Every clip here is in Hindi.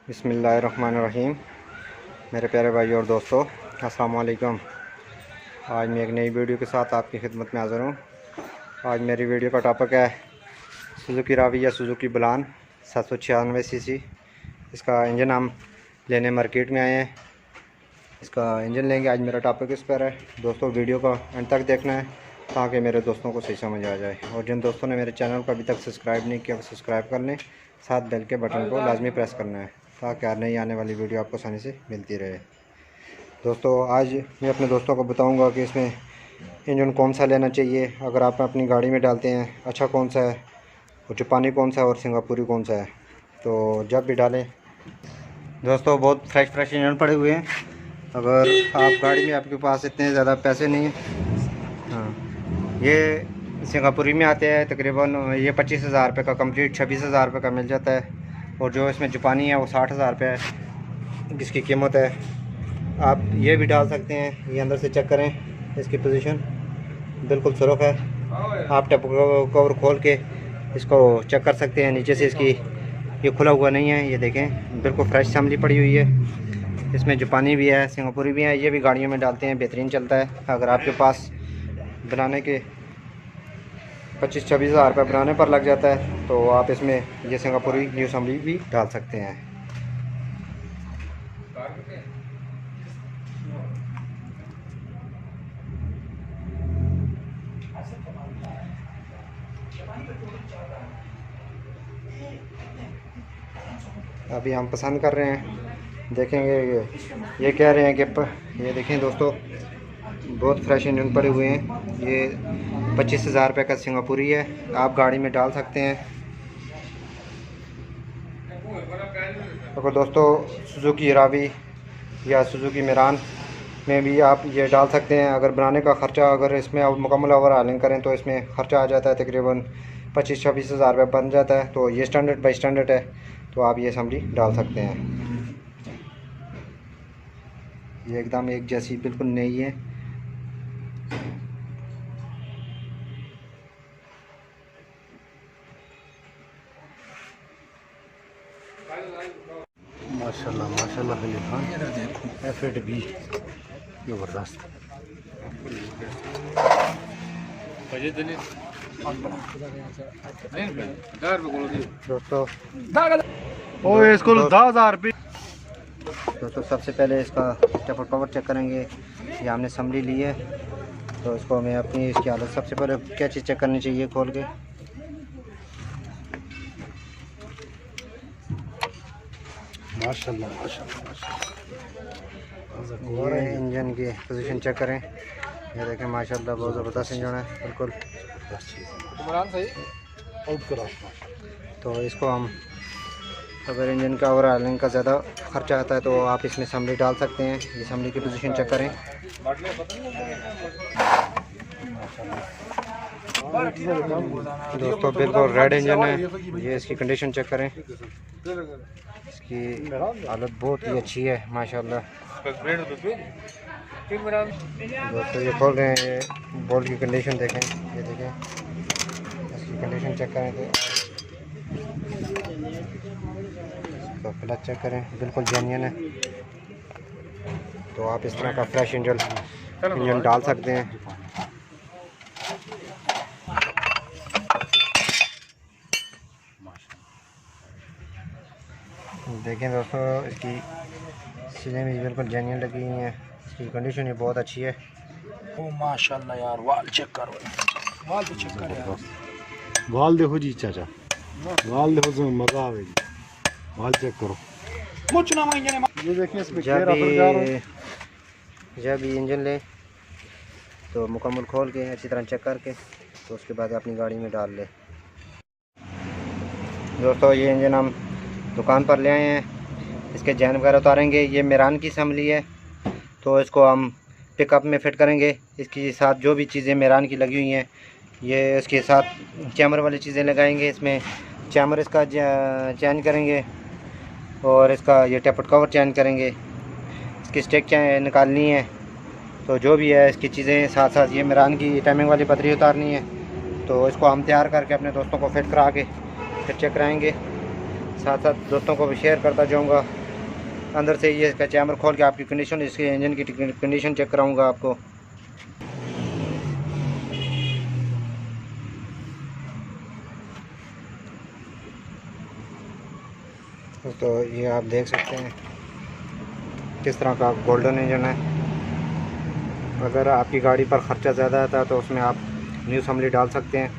बिस्मिल्लाहिर्रहमानिर्रहीम। मेरे प्यारे भाई और दोस्तों, अस्सलाम वालेकुम। आज मैं एक नई वीडियो के साथ आपकी खिदमत में हाज़िर हूँ। आज मेरी वीडियो का टॉपिक है सुजुकी रावी या सुजुकी बलान 796 सीसी। इसका इंजन हम लेने मार्केट में आए हैं। इसका इंजन लेंगे। आज मेरा टॉपिक इस पर है। दोस्तों, वीडियो को अंत तक देखना है ताकि मेरे दोस्तों को सही समझ आ जाए। और जिन दोस्तों ने मेरे चैनल को अभी तक सब्सक्राइब नहीं किया, सब्सक्राइब कर लें। साथ बेल के बटन को लाजमी प्रेस करना है ताकि हर नई आने वाली वीडियो आपको आसानी से मिलती रहे। दोस्तों, आज मैं अपने दोस्तों को बताऊंगा कि इसमें इंजन कौन सा लेना चाहिए, अगर आप अपनी गाड़ी में डालते हैं अच्छा कौन सा है, और जापानी कौन सा है और सिंगापुरी कौन सा है। तो जब भी डालें दोस्तों, बहुत फ्रेश इंजन पड़े हुए हैं। अगर आप गाड़ी में आपके पास इतने ज़्यादा पैसे नहीं हैं, हाँ, ये सिंगापुरी में आते हैं। तकरीबन ये 25,000 रुपये का कंप्लीट 26,000 रुपये का मिल जाता है। और जो इसमें जापानी है वो 60,000 रुपये है जिसकी कीमत है। आप ये भी डाल सकते हैं। ये अंदर से चेक करें, इसकी पोजीशन बिल्कुल सुरख है। आप टैप कवर खोल के इसको चेक कर सकते हैं। नीचे से इसकी ये खुला हुआ नहीं है, ये देखें बिल्कुल फ्रेश असेंबली पड़ी हुई है। इसमें जापानी भी है, सिंगापुरी भी है। ये भी गाड़ियों में डालते हैं, बेहतरीन चलता है। अगर आपके पास बनाने के 25-26 हज़ार रुपये बनाने पर लग जाता है तो आप इसमें ये सिंगापुरी न्यू असेंबली भी डाल सकते हैं। अभी हम पसंद कर रहे हैं, देखेंगे। ये कह रहे हैं कि ये देखें दोस्तों, बहुत फ्रेश इंजन पड़े हुए हैं। ये 25,000 रुपये का सिंगापुरी है, आप गाड़ी में डाल सकते हैं। तो दोस्तों, सुजुकी रावी या सुजुकी मिरान में भी आप ये डाल सकते हैं। अगर बनाने का ख़र्चा, अगर इसमें आप मुकम्मल ओवर हालिंग करें तो इसमें ख़र्चा आ जाता है तकरीबन 25-26 हज़ार रुपये बन जाता है। तो ये स्टैंडर्ड बाई स्टैंडर्ड है, तो आप ये असेंबली डाल सकते हैं। ये एकदम एक जैसी बिल्कुल नई है। माशाल्लाह माशाल्लाह एफिड भी ज़बरदस्त। दोस्तों इसको 10,000 रुपये। दोस्तों, सबसे पहले इसका टेपर कवर चेक करेंगे। ये हमने असेंबली ली है, तो इसको हमें अपनी इसकी हालत सबसे पहले क्या चीज़ चेक करनी चाहिए खोल के। माशाल्लाह माशाल्लाह ये इंजन की पोजीशन चेक करें। ये देखें माशाल्लाह बहुत ज़बरदस्त इंजन है, बिल्कुल। तो इसको हम, अगर इंजन का ओवर हालिंग का ज़्यादा खर्चा आता है तो आप इसमें असेंबली डाल सकते हैं। ये असेंबली की पोजीशन चेक करें। दोस्तों, बिल्कुल रेड इंजन है। ये इसकी कंडीशन चेक करें, इसकी हालत बहुत ही अच्छी है माशाल्लाह। दोस्तों, ये खोल रहे हैं, ये बोल्ट की कंडीशन देखें। ये देखें, इसकी कंडीशन चेक करें तो क्लच चेक करें, बिल्कुल जेन्युइन है। तो आप इस तरह का फ्रेश इंजन डाल सकते हैं। देखें दोस्तों, इसकी सीने में बिल्कुल जेन्युइन लगी हुई है। इसकी कंडीशन भी बहुत अच्छी है। ओ माशाल्लाह यार, वाल चेक करो, वाल तो चेक कर यार। वाल देखो जी चाचा, वाल देखो तो मज़ा आवेगी। वाल चेक करो। ये देखिए, इसमें जब भी इंजन ले तो मुकम्मल खोल के अच्छी तरह चेक करके तो उसके बाद अपनी गाड़ी में डाल ले। दोस्तों, ये इंजन हम दुकान पर ले आए हैं। इसके जैन वगैरह उतारेंगे। ये मिरान की असेंबली है, तो इसको हम पिकअप में फिट करेंगे। इसके साथ जो भी चीज़ें मिरान की लगी हुई हैं, ये इसके साथ चैमर वाली चीज़ें लगाएंगे। इसमें चैमर इसका चेंज करेंगे और इसका ये टेपर कवर चेंज करेंगे। इसकी स्टिक निकालनी है। तो जो भी है इसकी चीज़ें साथ साथ ये मिरान की टाइमिंग वाली पतरी उतारनी है। तो इसको हम तैयार करके अपने दोस्तों को फिट करा के फिर चेक कराएँगे। साथ साथ दोस्तों को भी शेयर करता जाऊँगा। अंदर से ये इसका चैम्बर खोल के आपकी कंडीशन, इसके इंजन की कंडीशन चेक कराऊँगा आपको। तो ये आप देख सकते हैं किस तरह का गोल्डन इंजन है। अगर आपकी गाड़ी पर ख़र्चा ज़्यादा आता है तो उसमें आप न्यू असम्बली डाल सकते हैं।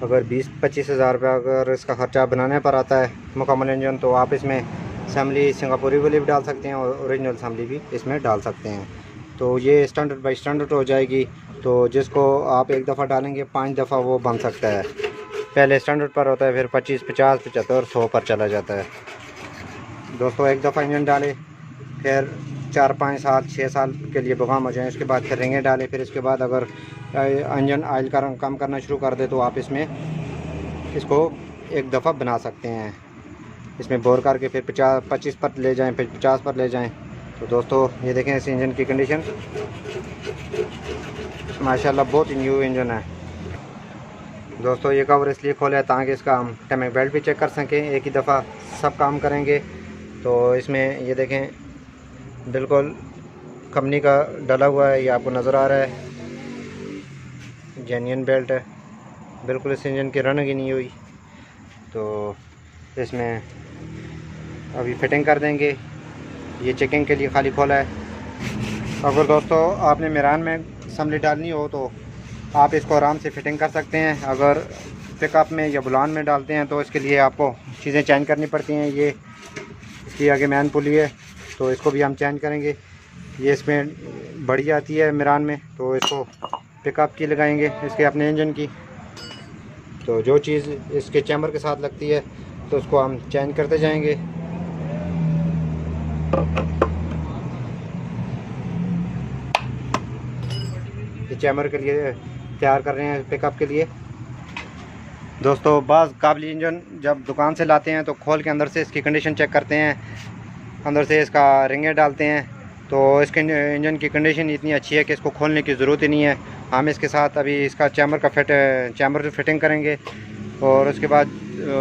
अगर 20-25 हज़ार रुपया अगर इसका ख़र्चा बनाने पर आता है मुकम्मल इंजन, तो आप इसमें असम्बली सिंगापुरी वाली भी डाल सकते हैं और ओरिजिनल असम्बली भी इसमें डाल सकते हैं। तो ये स्टैंडर्ड बाई स्टैंडर्ड हो जाएगी। तो जिसको आप एक दफ़ा डालेंगे 5 दफ़ा वो बन सकता है। पहले स्टैंडर्ड पर होता है, फिर 25, 50, 75, 100 पर चला जाता है। दोस्तों एक दफ़ा इंजन डालें, फिर 4-5 साल 6 साल के लिए बगाम हो जाए, उसके बाद फिर रिंगें डालें। फिर इसके बाद अगर इंजन ऑयल का रंग कम करना शुरू कर दे तो आप इसको एक दफ़ा बना सकते हैं। इसमें बोर करके फिर 25 पर ले जाएं, फिर 50 पर ले जाएं। तो दोस्तों ये देखें इस इंजन की कंडीशन, माशाल्लाह बहुत ही न्यू इंजन है। दोस्तों ये कवर इसलिए खोला है ताकि इसका हम टाइमिंग बेल्ट भी चेक कर सकें, एक ही दफ़ा सब काम करेंगे। तो इसमें ये देखें बिल्कुल कंपनी का डला हुआ है, ये आपको नज़र आ रहा है, जेन्युइन बेल्ट है, बिल्कुल इस इंजन की रनिंग ही नहीं हुई। तो इसमें अभी फिटिंग कर देंगे, ये चेकिंग के लिए खाली खोला है। अगर दोस्तों आपने मिरान में असम्बली डालनी हो तो आप इसको आराम से फिटिंग कर सकते हैं। अगर पिकअप में या बुलान में डालते हैं तो इसके लिए आपको चीज़ें चेंज करनी पड़ती हैं। ये इसकी आगे मैन पुली है तो इसको भी हम चेंज करेंगे। ये इसमें बड़ी आती है मिरान में, तो इसको पिकअप की लगाएंगे, इसके अपने इंजन की। तो जो चीज़ इसके चैम्बर के साथ लगती है तो उसको हम चेंज करते जाएंगे। ये चैम्बर के लिए तैयार कर रहे हैं पिकअप के लिए। दोस्तों बाज़ काबिल इंजन जब दुकान से लाते हैं तो खोल के अंदर से इसकी कंडीशन चेक करते हैं, अंदर से इसका रिंगें डालते हैं। तो इसके इंजन की कंडीशन इतनी अच्छी है कि इसको खोलने की ज़रूरत ही नहीं है। हम इसके साथ अभी इसका चैम्बर फिटिंग करेंगे और उसके बाद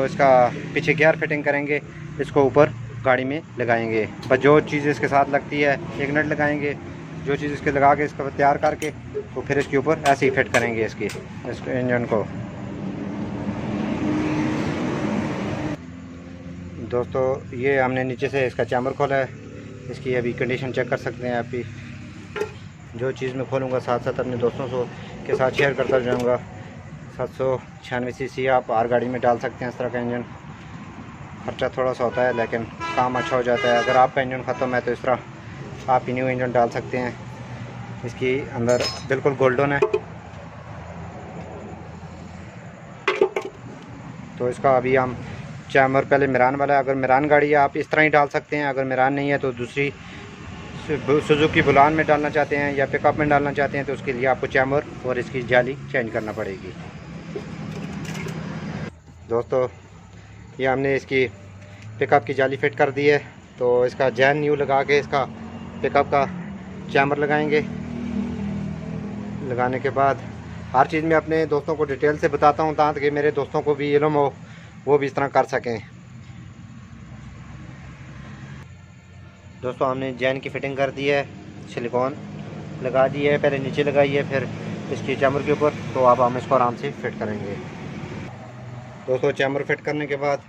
इसका पीछे गियर फिटिंग करेंगे, इसको ऊपर गाड़ी में लगाएंगे। बस जो चीज़ इसके साथ लगती है एक नट लगाएंगे, जो चीज़ इसके लगा के इसका तैयार करके तो फिर इसके ऊपर ऐसे ही फिट करेंगे इस इंजन को। दोस्तों ये हमने नीचे से इसका चैम्बर खोला है, इसकी अभी कंडीशन चेक कर सकते हैं आप भी। जो चीज़ मैं खोलूँगा साथ साथ अपने दोस्तों के साथ शेयर करता जाऊँगा। 796 सीसी आप हर गाड़ी में डाल सकते हैं इस तरह का इंजन। खर्चा थोड़ा सा होता है लेकिन काम अच्छा हो जाता है। अगर आपका इंजन ख़त्म है तो इस तरह आप न्यू इंजन डाल सकते हैं। इसकी अंदर बिल्कुल गोल्डन है। तो इसका अभी हम चैम्बर पहले मिरान वाला है, अगर मिरान गाड़ी है आप इस तरह ही डाल सकते हैं। अगर मिरान नहीं है तो दूसरी सुजुकी बुलान में डालना चाहते हैं या पिकअप में डालना चाहते हैं तो उसके लिए आपको चैम्बर और इसकी जाली चेंज करना पड़ेगी। दोस्तों ये हमने इसकी पिकअप की जाली फिट कर दी है, तो इसका जैन न्यू लगा के इसका पिकअप का चैम्बर लगाएंगे। लगाने के बाद हर चीज़ में अपने दोस्तों को डिटेल से बताता हूँ ताकि मेरे दोस्तों को भी इल्म हो, वो भी इस तरह कर सकें। दोस्तों हमने जैन की फ़िटिंग कर दी है, सिलिकॉन लगा दी है, पहले नीचे लगाई है फिर इसकी चैम्बर के ऊपर। तो अब हम इसको आराम से फिट करेंगे। दोस्तों चैम्बर फिट करने के बाद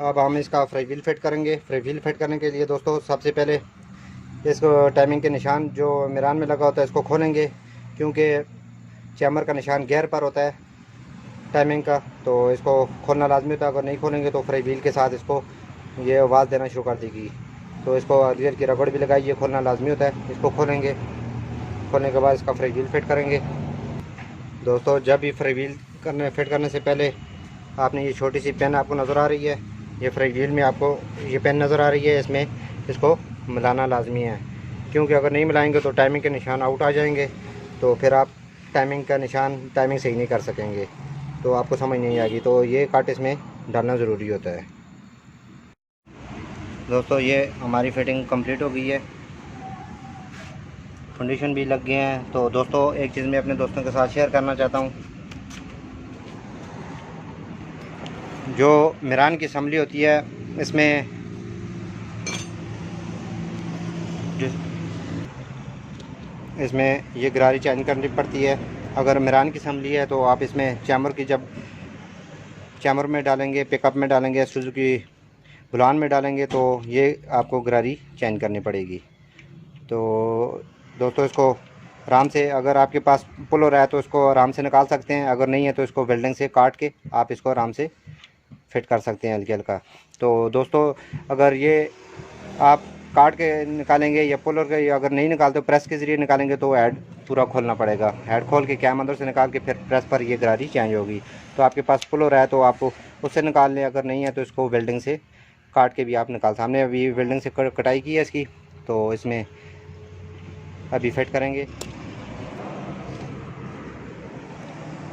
अब हम इसका फ्री व्हील फिट करेंगे। फ्री व्हील फिट करने के लिए दोस्तों सबसे पहले इसको टाइमिंग के निशान जो मिरान में लगा होता है इसको खोलेंगे, क्योंकि चैम्बर का निशान गियर पर होता है टाइमिंग का, तो इसको खोलना लाजमी होता है। अगर नहीं खोलेंगे तो फ्री व्हील के साथ इसको ये आवाज़ देना शुरू कर देगी। तो इसको रियर की रबड़ भी लगाइए, खोलना लाजमी होता है। इसको खोलेंगे, खोलने के बाद इसका फ्री व्हील फिट करेंगे। दोस्तों जब भी फ्री व्हील फिट करने से पहले आपने ये छोटी सी पेन आपको नज़र आ रही है, ये फ्री व्हील में आपको ये पेन नज़र आ रही है, इसमें इसको मिलाना लाजमी है, क्योंकि अगर नहीं मिलाएंगे तो टाइमिंग के निशान आउट आ जाएंगे। तो फिर आप टाइमिंग सही नहीं कर सकेंगे, तो आपको समझ नहीं आएगी। तो ये काट इसमें डालना ज़रूरी होता है। दोस्तों ये हमारी फिटिंग कंप्लीट हो गई है, फाउंडेशन भी लग गए हैं। तो दोस्तों एक चीज़ मैं अपने दोस्तों के साथ शेयर करना चाहता हूँ। जो मिरान की असम्बली होती है इसमें इसमें ये गरारी चेंज करनी पड़ती है। अगर मिरान की असम्बली है तो आप इसमें चैमर की जब चैमर में डालेंगे, पिकअप में डालेंगे, सुजुकी बुलान में डालेंगे तो ये आपको गरारी चेंज करनी पड़ेगी। तो दोस्तों इसको आराम से, अगर आपके पास पुलर है तो इसको आराम से निकाल सकते हैं, अगर नहीं है तो इसको वेल्डिंग से काट के आप इसको आराम से फिट कर सकते हैं हल्का हल्का। तो दोस्तों अगर ये आप काट के निकालेंगे या पुलर के, या अगर नहीं निकालते प्रेस के ज़रिए निकालेंगे तो हेड पूरा खोलना पड़ेगा। हेड खोल के कैम अंदर से निकाल के फिर प्रेस पर ये गरारी चेंज होगी। तो आपके पास पुलर है तो आप उससे निकाल लें, अगर नहीं है तो इसको वेल्डिंग से काट के भी आप निकाल। हमने अभी वेल्डिंग से कटाई की है इसकी, तो इसमें अभी फिट करेंगे।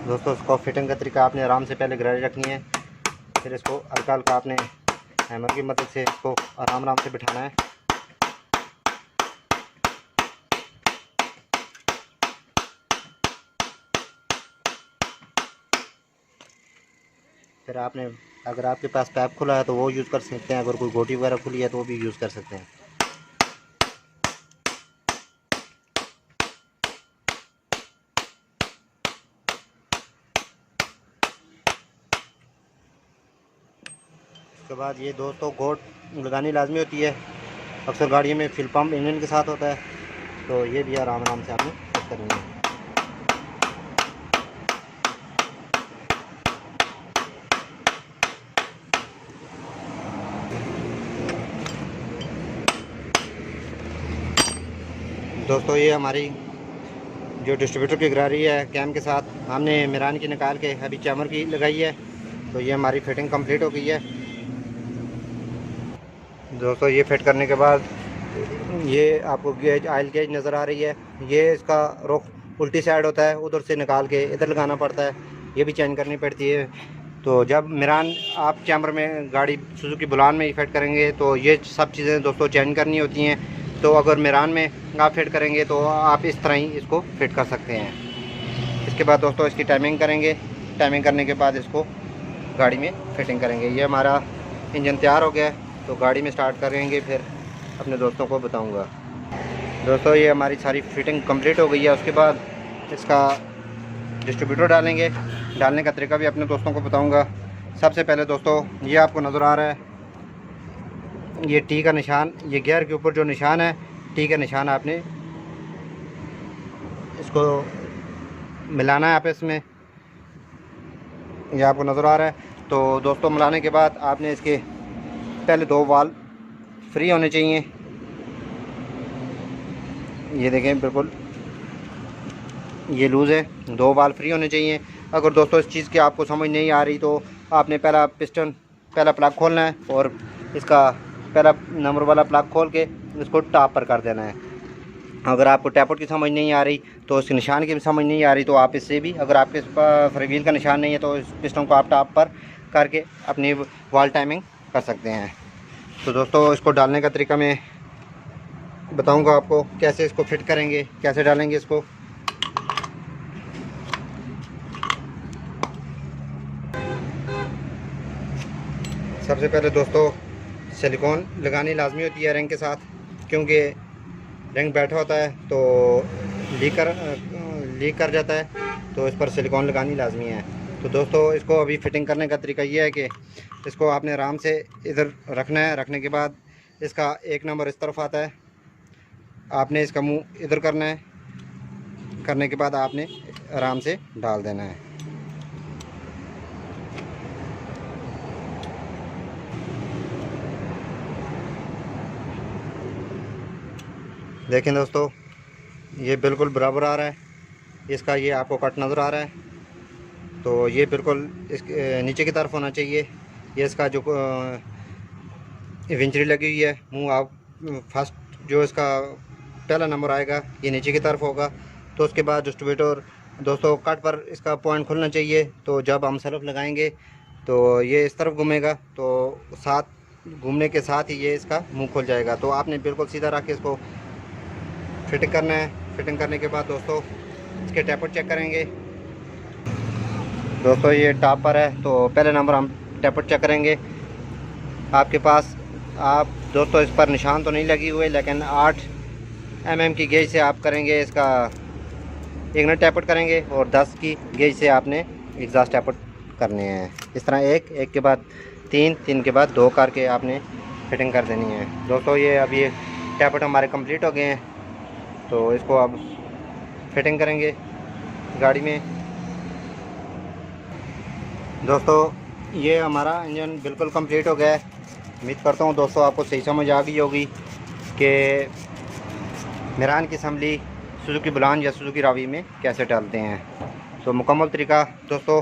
दोस्तों इसको फिटिंग का तरीका, आपने आराम से पहले गरारी रखनी है, फिर इसको हल्का हल्का आपने हैमर की मदद से इसको आराम आराम से बिठाना है। फिर आपने, अगर आपके पास पैप खुला है तो वो यूज़ कर सकते हैं, अगर कोई गोटी वगैरह खुली है तो वो भी यूज़ कर सकते हैं। उसके बाद ये दोस्तों गोट लगानी लाजमी होती है, अक्सर गाड़ियों में फिल पम्प इंजन के साथ होता है, तो ये भी आराम आराम से आपने फिट करनी है। दोस्तों ये हमारी जो डिस्ट्रीब्यूटर की गरारी है कैम के साथ, हमने मिरान की निकाल के अभी चैमर की लगाई है, तो ये हमारी फिटिंग कंप्लीट हो गई है। दोस्तों ये फिट करने के बाद ये आपको गेज, ऑयल गेज नज़र आ रही है, ये इसका रुख उल्टी साइड होता है, उधर से निकाल के इधर लगाना पड़ता है, ये भी चेंज करनी पड़ती है। तो जब मिरान आप चैमर में गाड़ी सुजुकी बुलान में ही फिट करेंगे तो ये सब चीज़ें दोस्तों चेंज करनी होती हैं। तो अगर मिरान में आप फिट करेंगे तो आप इस तरह ही इसको फिट कर सकते हैं। इसके बाद दोस्तों इसकी टाइमिंग करेंगे, टाइमिंग करने के बाद इसको गाड़ी में फिटिंग करेंगे। ये हमारा इंजन तैयार हो गया है, तो गाड़ी में स्टार्ट करेंगे, फिर अपने दोस्तों को बताऊंगा। दोस्तों ये हमारी सारी फिटिंग कंप्लीट हो गई है। उसके बाद इसका डिस्ट्रीब्यूटर डालेंगे, डालने का तरीका भी अपने दोस्तों को बताऊंगा। सबसे पहले दोस्तों ये आपको नज़र आ रहा है, ये टी का निशान, ये गियर के ऊपर जो निशान है टी का निशान, आपने इसको मिलाना है आपस में, ये आपको नज़र आ रहा है। तो दोस्तों मिलाने के बाद आपने इसके पहले 2 वाल्व फ्री होने चाहिए, ये देखें बिल्कुल ये लूज़ है, 2 वाल्व फ्री होने चाहिए। अगर दोस्तों इस चीज़ की आपको समझ नहीं आ रही तो आपने पहला प्लग खोलना है और इसका पहला नंबर वाला प्लग खोल के इसको टॉप पर कर देना है। अगर आपको टैपआउट की समझ नहीं आ रही तो इसके निशान की समझ नहीं आ रही तो आप इससे भी, अगर आपके फ्रीव्हील का निशान नहीं है तो इस पिस्टन को आप टॉप पर करके अपनी वॉल टाइमिंग कर सकते हैं। तो दोस्तों इसको डालने का तरीका मैं बताऊंगा आपको, कैसे इसको फिट करेंगे, कैसे डालेंगे इसको। सबसे पहले दोस्तों सिलिकॉन लगानी लाजमी होती है रिंग के साथ, क्योंकि रिंग बैठा होता है तो लीक कर जाता है, तो इस पर सिलिकॉन लगानी लाजमी है। तो दोस्तों इसको अभी फिटिंग करने का तरीका ये है कि इसको आपने आराम से इधर रखना है, रखने के बाद इसका 1 नंबर इस तरफ आता है, आपने इसका मुंह इधर करना है, करने के बाद आपने आराम से डाल देना है। देखें दोस्तों ये बिल्कुल बराबर आ रहा है, इसका ये आपको कट नज़र आ रहा है, तो ये बिल्कुल इस नीचे की तरफ होना चाहिए। ये इसका जो विंचरी लगी हुई है, मुंह आप फर्स्ट जो इसका पहला नंबर आएगा ये नीचे की तरफ होगा। तो उसके बाद डिस्ट्रीब्यूटर दोस्तों कट पर इसका पॉइंट खुलना चाहिए, तो जब हम सेल्फ लगाएंगे तो ये इस तरफ घूमेगा, तो साथ घूमने के साथ ही ये इसका मुंह खुल जाएगा। तो आपने बिल्कुल सीधा रख के इसको फिटिंग करना है। फिटिंग करने के बाद दोस्तों इसके टैपआउट चेक करेंगे। दोस्तों ये टॉप पर है तो पहले नंबर हम टैपट चेक करेंगे। आपके पास आप दोस्तों इस पर निशान तो नहीं लगी हुए, लेकिन 8 mm की गेज से आप करेंगे इसका इग्निट टैपट करेंगे, और 10 की गेज से आपने एग्जॉस्ट टैपट करने हैं। इस तरह एक के बाद 3 के बाद 2 करके आपने फिटिंग कर देनी है। दोस्तों ये अभी टैपट हमारे कंप्लीट हो गए हैं, तो इसको अब फिटिंग करेंगे गाड़ी में। दोस्तों ये हमारा इंजन बिल्कुल कंप्लीट हो गया है। उम्मीद करता हूँ दोस्तों आपको सही समझ आ गई होगी कि मेरान की असम्बली सुजुकी बुलान या सुजुकी रावी में कैसे डालते हैं। तो मुकम्मल तरीका दोस्तों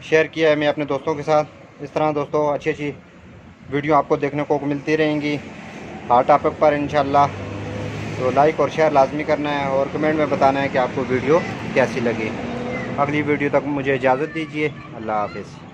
शेयर किया है मैं अपने दोस्तों के साथ। इस तरह दोस्तों अच्छी वीडियो आपको देखने को मिलती रहेंगी हर टॉपिक पर इंशाल्लाह। तो लाइक और शेयर लाजमी करना है और कमेंट में बताना है कि आपको वीडियो कैसी लगी। अगली वीडियो तक मुझे इजाज़त दीजिए। अल्लाह हाफ़िज़।